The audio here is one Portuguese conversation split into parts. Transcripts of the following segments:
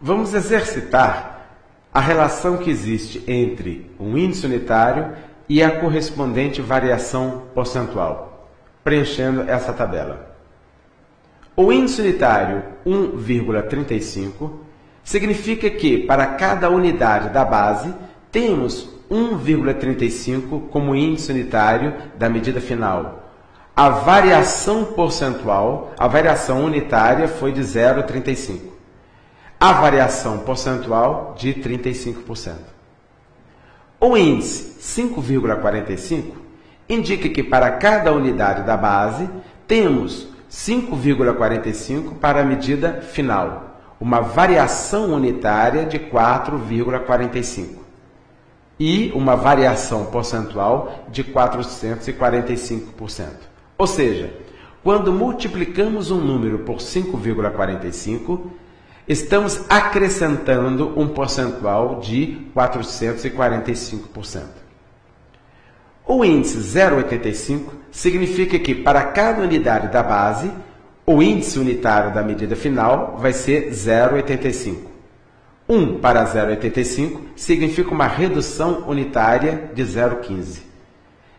Vamos exercitar a relação que existe entre um índice unitário e a correspondente variação percentual, preenchendo essa tabela. O índice unitário 1,35 significa que, para cada unidade da base, temos 1,35 como índice unitário da medida final. A variação percentual, a variação unitária foi de 0,35. A variação percentual de 35%. O índice 5,45 indica que para cada unidade da base temos 5,45 para a medida final, uma variação unitária de 4,45 e uma variação percentual de 445%. Ou seja, quando multiplicamos um número por 5,45, estamos acrescentando um percentual de 445%. O índice 0,85 significa que, para cada unidade da base, o índice unitário da medida final vai ser 0,85. 1 para 0,85 significa uma redução unitária de 0,15.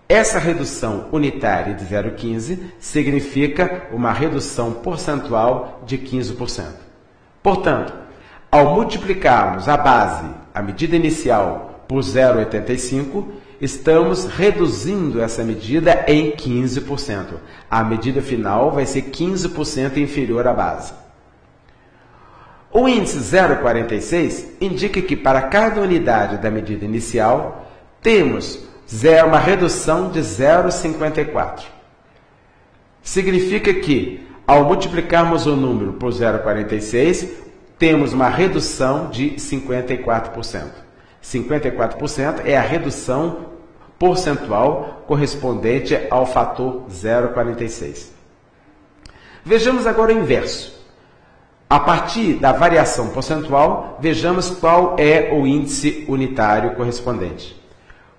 Essa redução unitária de 0,15 significa uma redução percentual de 15%. Portanto, ao multiplicarmos a base, a medida inicial, por 0,85, estamos reduzindo essa medida em 15%. A medida final vai ser 15% inferior à base. O índice 0,46 indica que para cada unidade da medida inicial, temos uma redução de 0,54. Significa que, ao multiplicarmos o número por 0,46, temos uma redução de 54%. 54% é a redução percentual correspondente ao fator 0,46. Vejamos agora o inverso. A partir da variação percentual, vejamos qual é o índice unitário correspondente.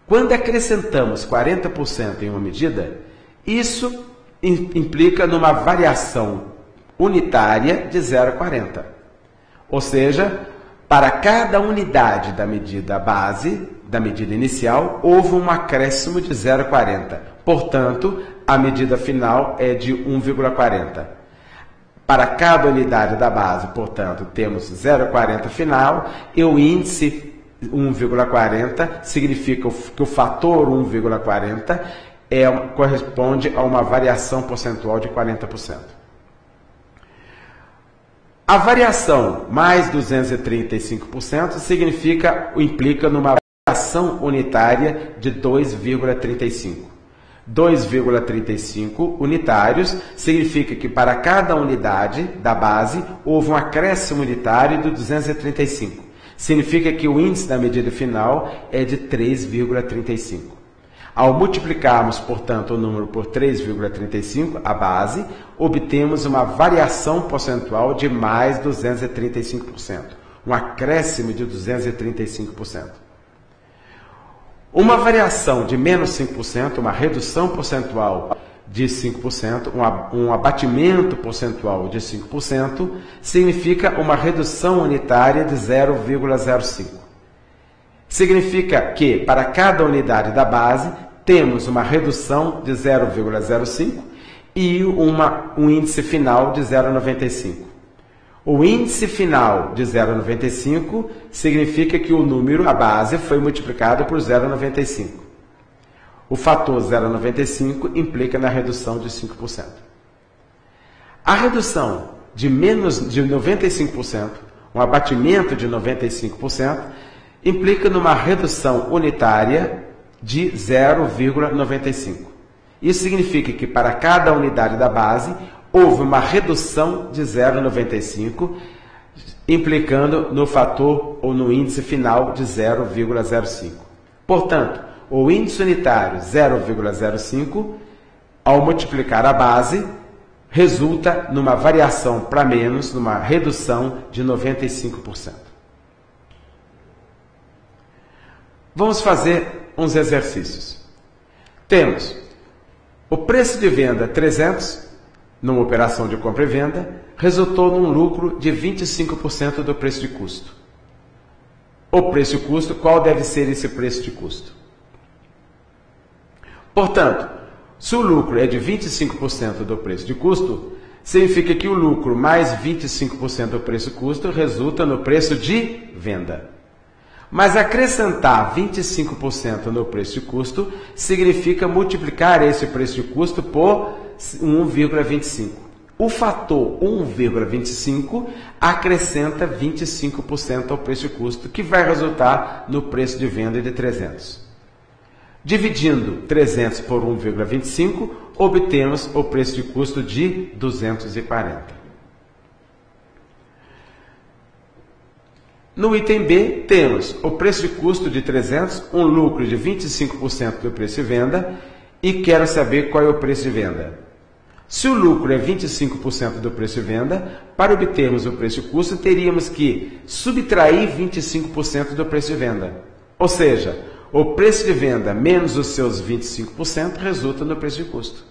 Quando acrescentamos 40% em uma medida, isso implica numa variação unitária de 0,40. Ou seja, para cada unidade da medida base, da medida inicial, houve um acréscimo de 0,40. Portanto, a medida final é de 1,40. Para cada unidade da base, portanto, temos 0,40 final e o índice 1,40 significa que o fator 1,40 corresponde a uma variação percentual de 40%. A variação mais 235% implica numa variação unitária de 2,35. 2,35 unitários significa que para cada unidade da base houve um acréscimo unitário de 235. Significa que o índice da medida final é de 3,35. Ao multiplicarmos, portanto, o número por 3,35, a base, obtemos uma variação percentual de mais 235%, um acréscimo de 235%. Uma variação de menos 5%, uma redução percentual de 5%, um abatimento percentual de 5%, significa uma redução unitária de 0,05. Significa que, para cada unidade da base, temos uma redução de 0,05 e um índice final de 0,95. O índice final de 0,95 significa que o número, a base, foi multiplicado por 0,95. O fator 0,95 implica na redução de 5%. A redução de menos de 95%, um abatimento de 95%, implica numa redução unitária de 0,95. Isso significa que para cada unidade da base houve uma redução de 0,95, implicando no fator ou no índice final de 0,05. Portanto, o índice unitário 0,05, ao multiplicar a base, resulta numa variação para menos, numa redução de 95%. Vamos fazer uns exercícios. Temos o preço de venda 300 numa operação de compra e venda, resultou num lucro de 25% do preço de custo. O preço de custo, qual deve ser esse preço de custo? Portanto, se o lucro é de 25% do preço de custo, significa que o lucro mais 25% do preço de custo resulta no preço de venda. Mas acrescentar 25% no preço de custo significa multiplicar esse preço de custo por 1,25. O fator 1,25 acrescenta 25% ao preço de custo, que vai resultar no preço de venda de 300. Dividindo 300 por 1,25, obtemos o preço de custo de 240. No item B, temos o preço de custo de 300, um lucro de 25% do preço de venda, e quero saber qual é o preço de venda. Se o lucro é 25% do preço de venda, para obtermos o preço de custo, teríamos que subtrair 25% do preço de venda. Ou seja, o preço de venda menos os seus 25% resulta no preço de custo.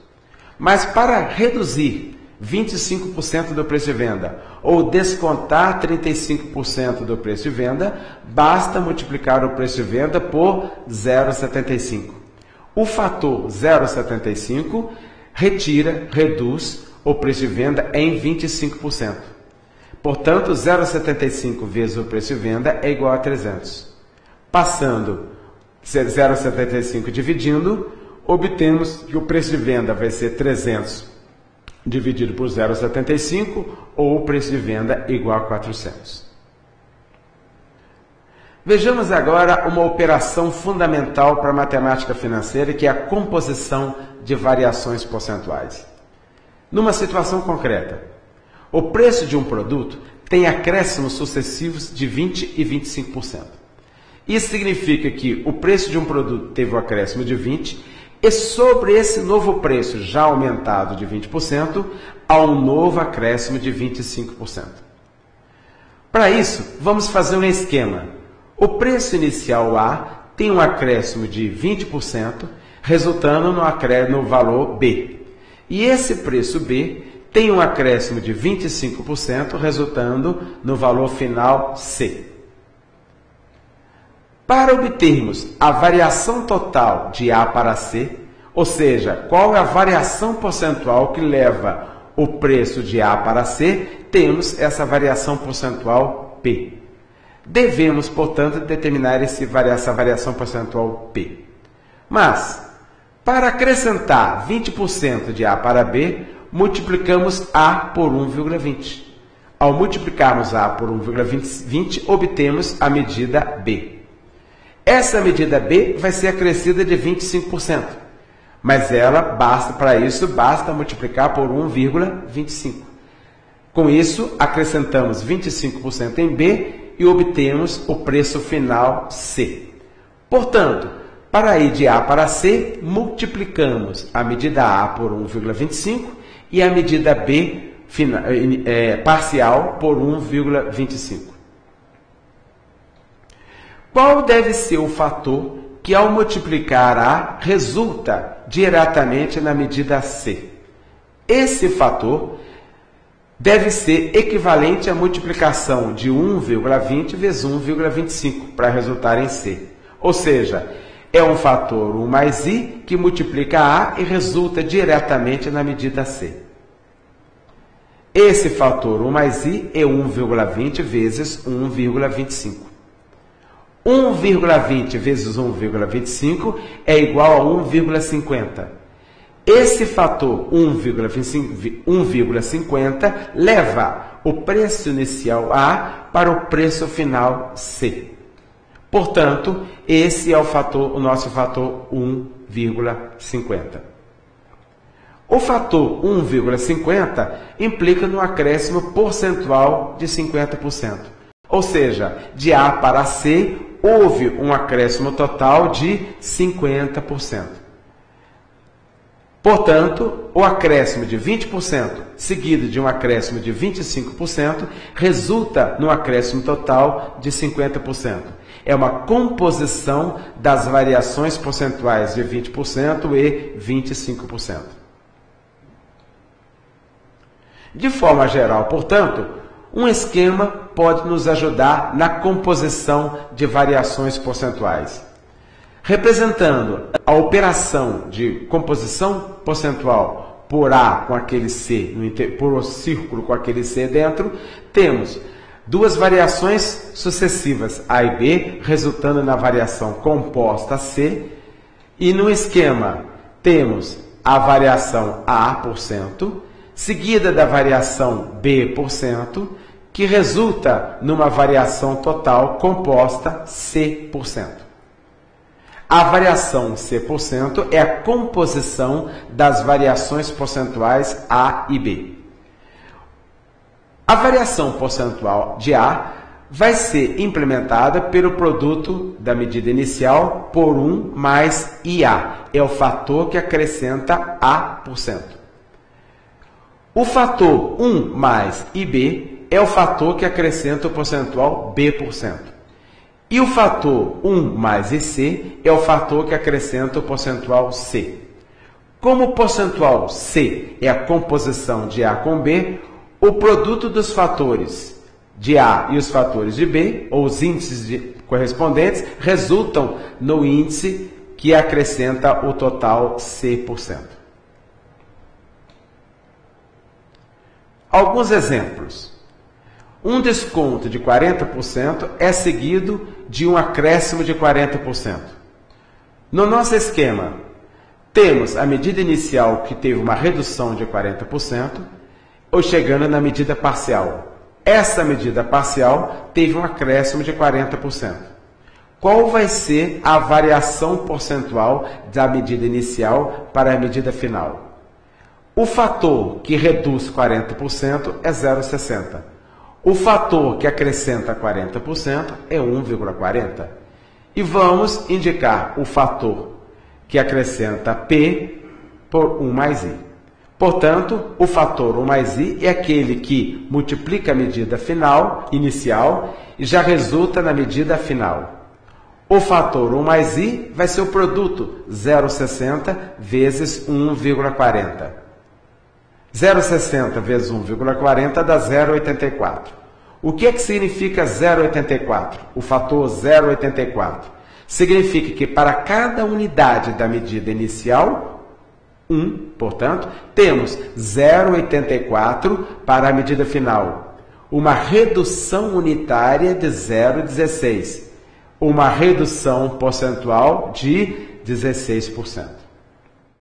Mas para reduzir 25% do preço de venda ou descontar 35% do preço de venda, basta multiplicar o preço de venda por 0,75. O fator 0,75 reduz o preço de venda em 25%. Portanto, 0,75 vezes o preço de venda é igual a 300. Passando 0,75 dividindo, obtemos que o preço de venda vai ser 300 dividido por 0,75, ou o preço de venda igual a 400. Vejamos agora uma operação fundamental para a matemática financeira, que é a composição de variações percentuais. Numa situação concreta, o preço de um produto tem acréscimos sucessivos de 20% e 25%. Isso significa que o preço de um produto teve um acréscimo de 20%, e sobre esse novo preço já aumentado de 20%, há um novo acréscimo de 25%. Para isso, vamos fazer um esquema. O preço inicial A tem um acréscimo de 20%, resultando no valor B. E esse preço B tem um acréscimo de 25%, resultando no valor final C. Para obtermos a variação total de A para C, ou seja, qual é a variação percentual que leva o preço de A para C, temos essa variação percentual P. Devemos, portanto, determinar essa variação percentual P. Mas, para acrescentar 20% de A para B, multiplicamos A por 1,20. Ao multiplicarmos A por 1,20, obtemos a medida B. Essa medida B vai ser acrescida de 25%, mas para isso basta multiplicar por 1,25. Com isso, acrescentamos 25% em B e obtemos o preço final C. Portanto, para ir de A para C, multiplicamos a medida A por 1,25 e a medida B parcial por 1,25. Qual deve ser o fator que, ao multiplicar A, resulta diretamente na medida C? Esse fator deve ser equivalente à multiplicação de 1,20 vezes 1,25 para resultar em C. Ou seja, é um fator 1 mais I que multiplica A e resulta diretamente na medida C. Esse fator 1 mais I é 1,20 vezes 1,25. 1,20 vezes 1,25 é igual a 1,50. Esse fator 1,50 leva o preço inicial A para o preço final C. Portanto, esse é o nosso fator 1,50. O fator 1,50 implica no acréscimo percentual de 50%. Ou seja, de A para C, houve um acréscimo total de 50%. Portanto, o acréscimo de 20%, seguido de um acréscimo de 25%, resulta no acréscimo total de 50%. É uma composição das variações percentuais de 20% e 25%. De forma geral, portanto, um esquema pode nos ajudar na composição de variações percentuais. Representando a operação de composição percentual por A com aquele C, por um círculo com aquele C dentro, temos duas variações sucessivas, A e B, resultando na variação composta C, e no esquema temos a variação A%, seguida da variação B%, que resulta numa variação total composta C%. A variação C% é a composição das variações percentuais A e B. A variação percentual de A vai ser implementada pelo produto da medida inicial por 1 mais IA. É o fator que acrescenta A%. O fator 1 mais IB é o fator que acrescenta o percentual B%. E o fator 1 mais IC é o fator que acrescenta o percentual C. Como o percentual C é a composição de A com B, o produto dos fatores de A e os fatores de B, ou os índices correspondentes, resultam no índice que acrescenta o total C%. Alguns exemplos. Um desconto de 40% é seguido de um acréscimo de 40%. No nosso esquema, temos a medida inicial que teve uma redução de 40%, ou chegando na medida parcial. Essa medida parcial teve um acréscimo de 40%. Qual vai ser a variação percentual da medida inicial para a medida final? O fator que reduz 40% é 0,60. O fator que acrescenta 40% é 1,40. E vamos indicar o fator que acrescenta P por 1 mais I. Portanto, o fator 1 mais I é aquele que multiplica a medida inicial e já resulta na medida final. O fator 1 mais I vai ser o produto 0,60 vezes 1,40. 0,60 vezes 1,40 dá 0,84. O que é que significa 0,84? O fator 0,84 significa que para cada unidade da medida inicial, 1, portanto, temos 0,84 para a medida final. Uma redução unitária de 0,16. Uma redução percentual de 16%.